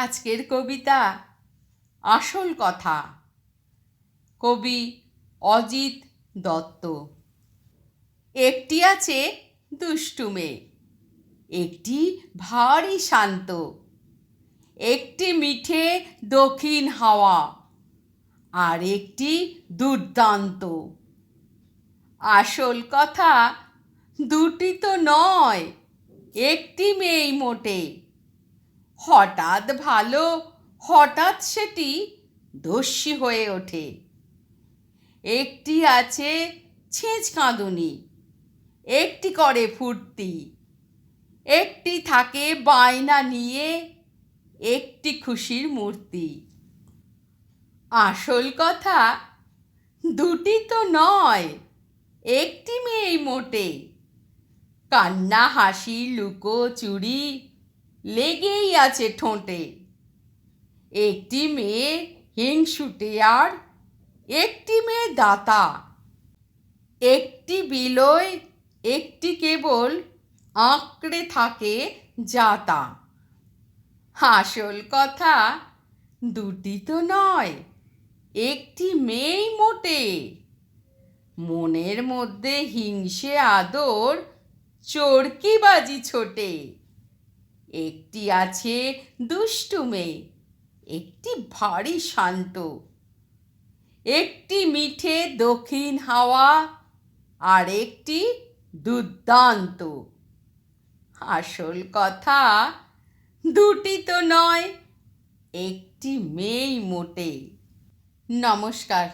আজকের কবিতা আসল কথা। কবি অজিত দত্ত। একটি আছে দুষ্টু মেয়ে, একটি ভারী শান্ত, একটি মিঠে দক্ষিণ হাওয়া, আর একটি দুর্দান্ত। আসল কথা দুটি তো নয়, একটি মেয়েই মোটে। হঠাৎ ভালো, হঠাৎ সেটি দস্যি হয়ে ওঠে। একটি আছে ছেঁচ কাঁদুনি, একটি করে ফুর্তি, একটি থাকে বায়না নিয়ে, একটি খুশির মূর্তি। আসল কথা দুটি তো নয়, একটি মেয়েই মোটে। কান্না হাসি লুকোচুরি লেগেই আছে ঠোঁটে। একটি মেয়ে হিংসুটে, আর একটি মেয়ে দাতা। একটি বিলয়, একটি কেবল আঁকড়ে থাকে যাতা। আসল কথা দুটি তো নয়, একটি মেয়েই মোটে। মনের মধ্যে হিংসে আদর চরকিবাজি ছোটে। একটি আছে দুষ্টু মেয়ে, একটি ভারী শান্ত, একটি মিঠে দক্ষিণ হাওয়া, আর একটি দুর্দান্ত। আসল কথা দুটি তো নয়, একটি মেয়েই মোটে। নমস্কার।